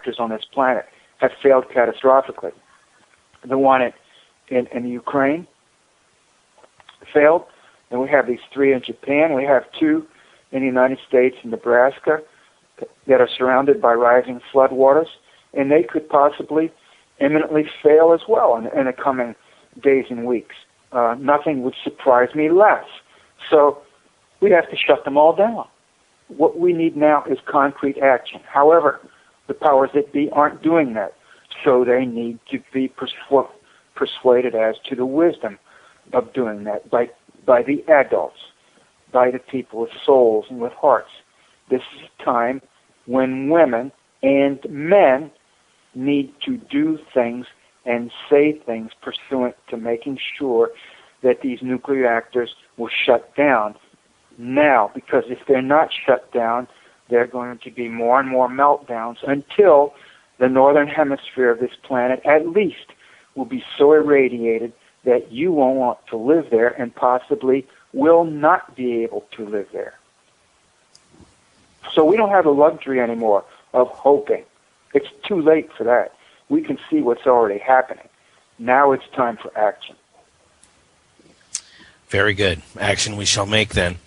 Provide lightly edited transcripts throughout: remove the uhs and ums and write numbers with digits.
reactors on this planet have failed catastrophically. The one in Ukraine failed, and we have these 3 in Japan. We have 2 in the United States in Nebraska that are surrounded by rising floodwaters, and they could possibly imminently fail as well in the coming days and weeks. Nothing would surprise me less. So we have to shut them all down. What we need now is concrete action. However, the powers that be aren't doing that, so they need to be persuaded as to the wisdom of doing that by the adults, by the people with souls and with hearts. This is a time when women and men need to do things and say things pursuant to making sure that these nuclear reactors will shut down now, because if they're not shut down, there are going to be more and more meltdowns until the northern hemisphere of this planet at least will be so irradiated that you won't want to live there and possibly will not be able to live there. So we don't have the luxury anymore of hoping. It's too late for that. We can see what's already happening. Now it's time for action. Very good. Action we shall make then.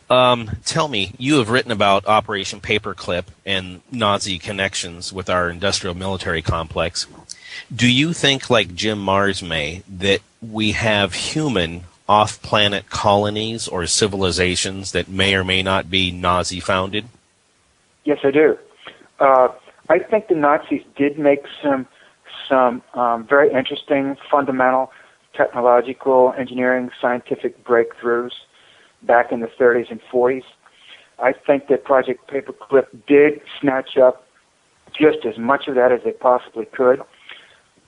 Tell me, you have written about Operation Paperclip and Nazi connections with our industrial military complex. Do you think, like Jim Marrs may, that we have human off-planet colonies or civilizations that may or may not be Nazi-founded? Yes, I do. I think the Nazis did make some very interesting, fundamental, technological, engineering, scientific breakthroughs back in the 30s and 40s. I think that Project Paperclip did snatch up just as much of that as they possibly could,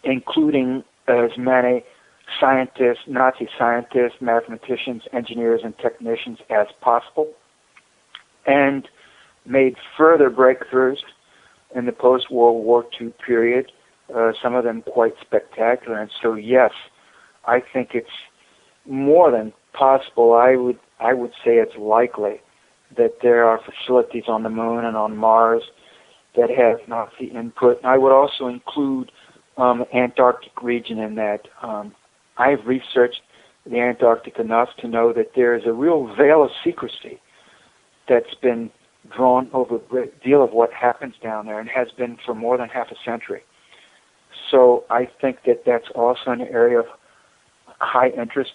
including as many scientists, Nazi scientists, mathematicians, engineers, and technicians as possible, and made further breakthroughs in the post-World War II period, some of them quite spectacular. And so, yes, I think it's more than possible. I would say it's likely that there are facilities on the moon and on Mars that have Nazi input. And I would also include the Antarctic region in that. I've researched the Antarctic enough to know that there is a real veil of secrecy that's been drawn over a great deal of what happens down there and has been for more than half a century. So I think that that's also an area of high interest.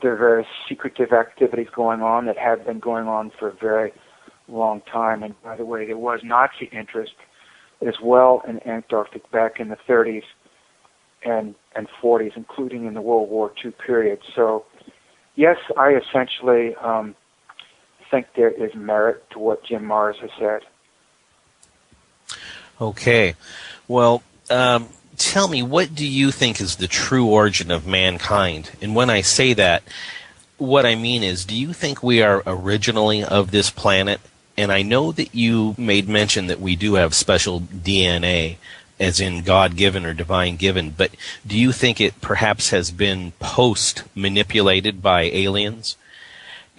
There are various secretive activities going on that have been going on for a very long time. And by the way, there was Nazi interest as well in Antarctic back in the 30s and 40s, including in the World War II period. So, yes, I essentially think there is merit to what Jim Marrs has said. Okay. Well, tell me, what do you think is the true origin of mankind? And when I say that, what I mean is, do you think we are originally of this planet? And I know that you made mention that we do have special DNA, as in God-given or divine-given, but do you think it perhaps has been post-manipulated by aliens?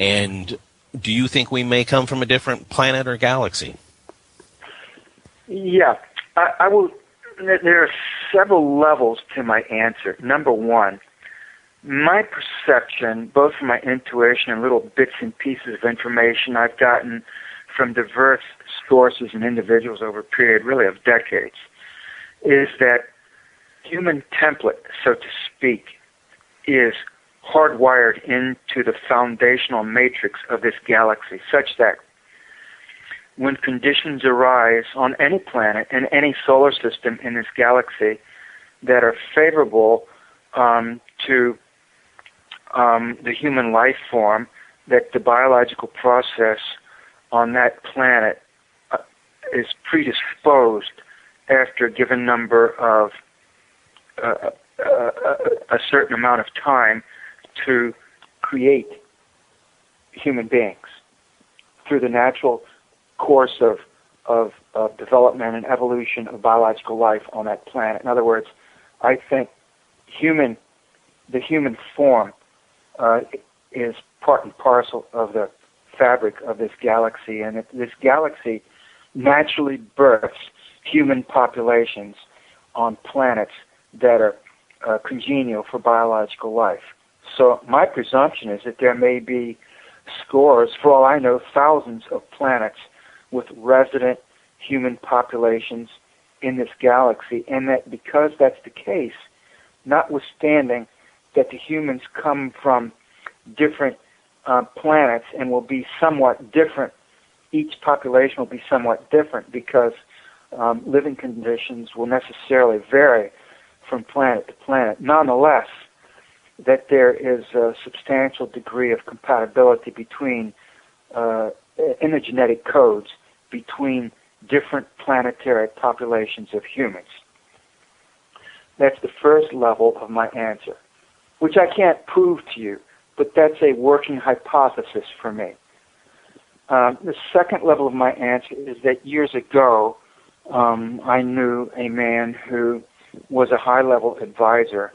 And do you think we may come from a different planet or galaxy? Yeah, I will. There are several levels to my answer. Number one, my perception, both from my intuition and little bits and pieces of information I've gotten from diverse sources and individuals over a period really of decades, is that human template, so to speak, is hardwired into the foundational matrix of this galaxy, such that when conditions arise on any planet in any solar system in this galaxy that are favorable to the human life form, that the biological process on that planet is predisposed after a given number of a certain amount of time to create human beings through the natural course of development and evolution of biological life on that planet. In other words, I think the human form is part and parcel of the fabric of this galaxy, and this galaxy naturally births human populations on planets that are congenial for biological life. So my presumption is that there may be scores, for all I know, thousands of planets with resident human populations in this galaxy, and that because that's the case, notwithstanding that the humans come from different planets and will be somewhat different, each population will be somewhat different because living conditions will necessarily vary from planet to planet. Nonetheless, that there is a substantial degree of compatibility between, in the genetic codes, between different planetary populations of humans. That's the first level of my answer, which I can't prove to you, but that's a working hypothesis for me. The second level of my answer is that years ago, I knew a man who was a high-level advisor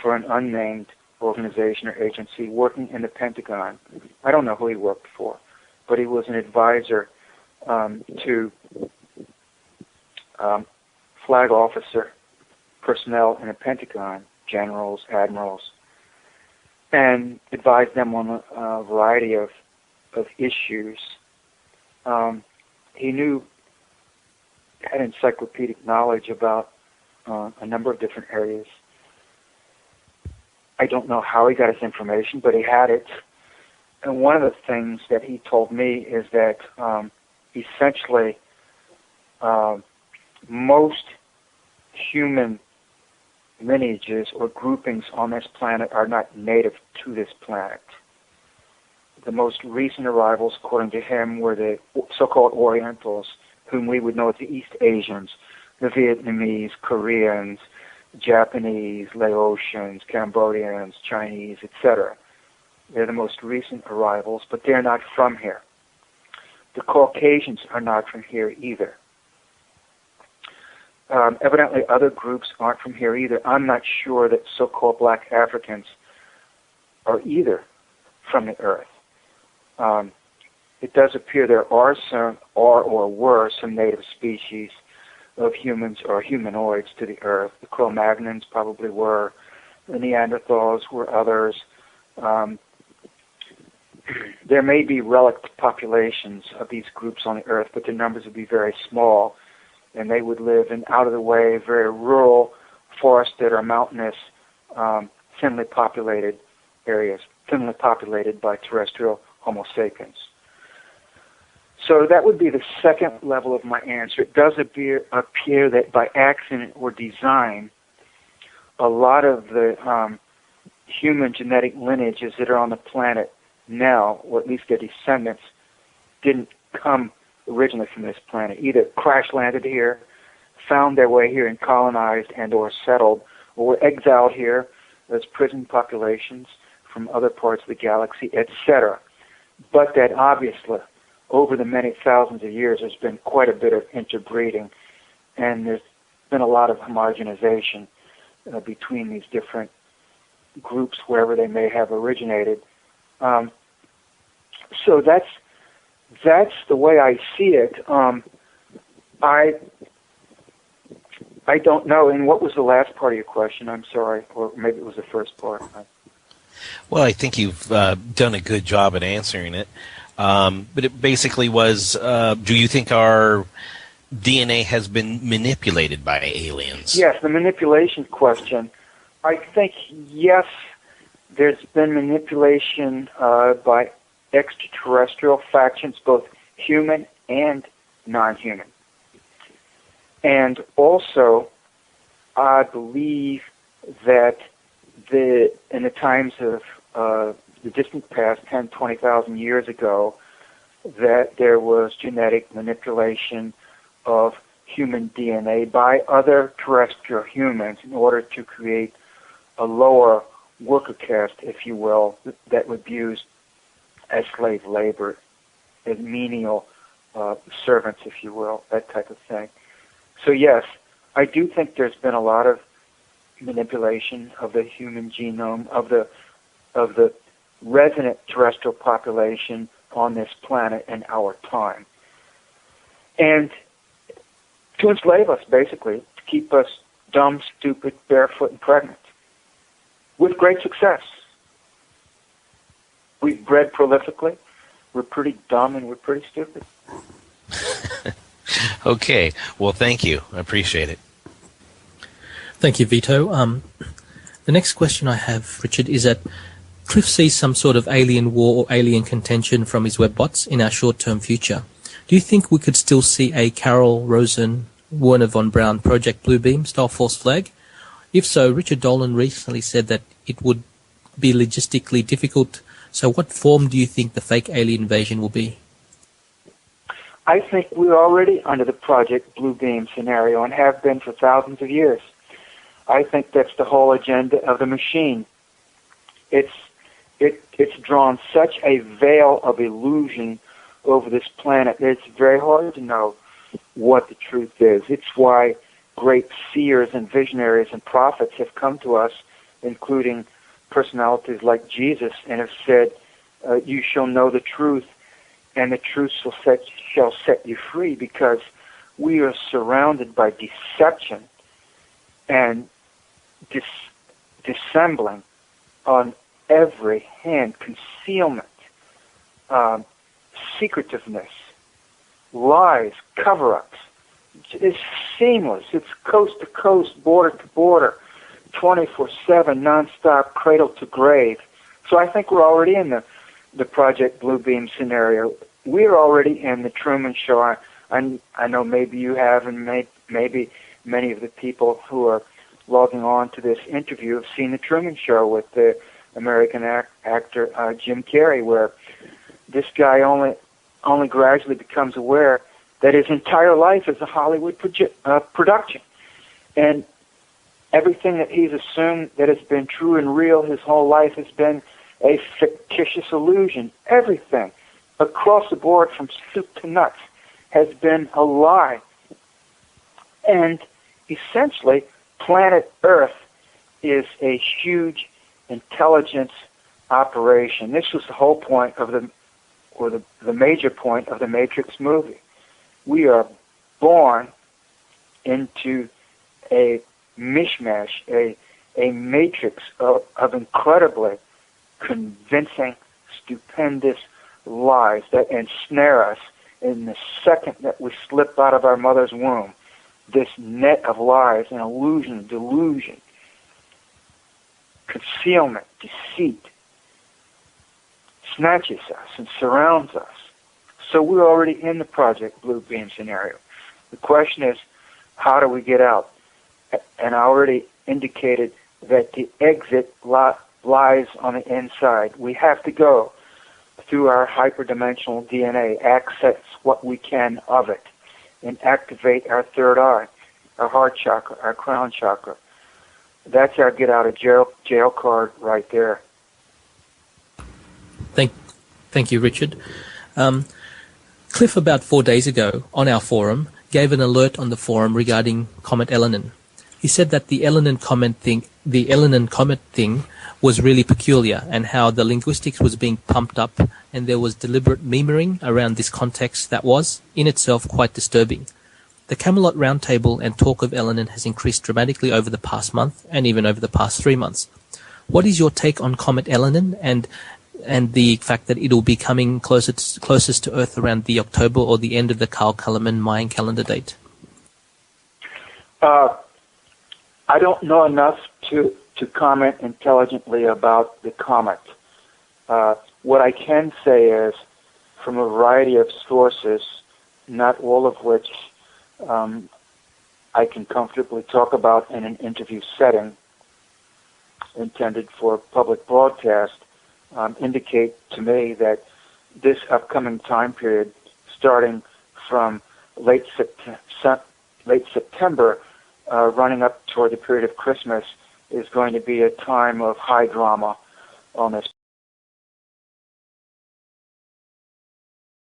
for an unnamed organization or agency working in the Pentagon. I don't know who he worked for, but he was an advisor to flag officer personnel in the Pentagon, generals, admirals, and advised them on a variety of issues. He had encyclopedic knowledge about a number of different areas. I don't know how he got his information, but he had it. And one of the things that he told me is that essentially most human lineages or groupings on this planet are not native to this planet. The most recent arrivals, according to him, were the so-called Orientals, whom we would know as the East Asians, the Vietnamese, Koreans, Japanese, Laotians, Cambodians, Chinese, etc. They're the most recent arrivals, but they're not from here. The Caucasians are not from here either. Evidently, other groups aren't from here either. I'm not sure that so-called black Africans are either from the Earth. It does appear there are or were some native species of humans or humanoids to the Earth. The Cro-Magnons probably were. The Neanderthals were others. There may be relict populations of these groups on the Earth, but the numbers would be very small, and they would live in out-of-the-way, very rural, forested or mountainous, thinly populated areas, thinly populated by terrestrial Homo sapiens. So that would be the second level of my answer. It does appear that by accident or design, a lot of the human genetic lineages that are on the planet now, or at least their descendants, didn't come originally from this planet. Either crash landed here, found their way here and colonized and or settled, or were exiled here as prison populations from other parts of the galaxy, etc. But that obviously, over the many thousands of years, there's been quite a bit of interbreeding, and there's been a lot of homogenization between these different groups wherever they may have originated. So that's the way I see it. I don't know. And what was the last part of your question? I'm sorry, or maybe it was the first part. Well, I think you've done a good job at answering it. But it basically was, do you think our DNA has been manipulated by aliens? Yes, the manipulation question. I think, yes, there's been manipulation by extraterrestrial factions, both human and non-human. And also, I believe that in the times of the distant past, 10, 20,000 years ago, that there was genetic manipulation of human DNA by other terrestrial humans in order to create a lower worker caste, if you will, that would be used as slave labor, as menial servants, if you will, that type of thing. So yes, I do think there's been a lot of manipulation of the human genome, of the resident terrestrial population on this planet in our time. And to enslave us, basically, to keep us dumb, stupid, barefoot, and pregnant, with great success. We've bred prolifically. We're pretty dumb and we're pretty stupid. Okay. Well, thank you. I appreciate it. Thank you, Vito. The next question I have, Richard, is that Cliff sees some sort of alien war or alien contention from his webbots in our short-term future. Do you think we could still see a Carol Rosen, Werner von Braun Project Bluebeam style false flag? If so, Richard Dolan recently said that it would be logistically difficult. So what form do you think the fake alien invasion will be? I think we're already under the Project Bluebeam scenario and have been for thousands of years. I think that's the whole agenda of the machine. It's drawn such a veil of illusion over this planet that it's very hard to know what the truth is. It's why great seers and visionaries and prophets have come to us, including personalities like Jesus, and have said, you shall know the truth, and the truth shall set you free, because we are surrounded by deception and dissembling on every hand, concealment, secretiveness, lies, cover-ups. It's seamless. It's coast to coast, border to border, 24/7, nonstop, cradle to grave. So I think we're already in the Project Bluebeam scenario. We're already in the Truman Show. I know maybe you have, and maybe many of the people who are logging on to this interview have seen the Truman Show with the American actor Jim Carrey, where this guy only gradually becomes aware that his entire life is a Hollywood production. And everything that he's assumed that has been true and real his whole life has been a fictitious illusion. Everything, across the board from soup to nuts, has been a lie. And essentially, planet Earth is a huge intelligence operation. This was the whole point of the major point of the Matrix movie. We are born into a mishmash, a matrix of incredibly convincing, stupendous lies that ensnare us in the second that we slip out of our mother's womb. This net of lies and illusion, delusion, concealment, deceit, snatches us and surrounds us. So we're already in the Project Bluebeam scenario. The question is, how do we get out? And I already indicated that the exit lies on the inside. We have to go through our hyperdimensional DNA, access what we can of it, and activate our third eye, our heart chakra, our crown chakra. That's our get out of jail card right there. Thank you, Richard. Cliff, about 4 days ago, on our forum, gave an alert on the forum regarding Comet Elenin. He said that the Elenin comet thing was really peculiar, and how the linguistics was being pumped up, and there was deliberate memeing around this context that was, in itself, quite disturbing. The Camelot Roundtable and talk of Elenin has increased dramatically over the past month, and even over the past 3 months. What is your take on Comet Elenin and the fact that it will be coming closest to Earth around the October or the end of the Carl Kallerman Mayan calendar date? I don't know enough to comment intelligently about the comet. What I can say is, from a variety of sources, not all of which I can comfortably talk about in an interview setting intended for public broadcast, indicate to me that this upcoming time period, starting from late September, running up toward the period of Christmas, is going to be a time of high drama on this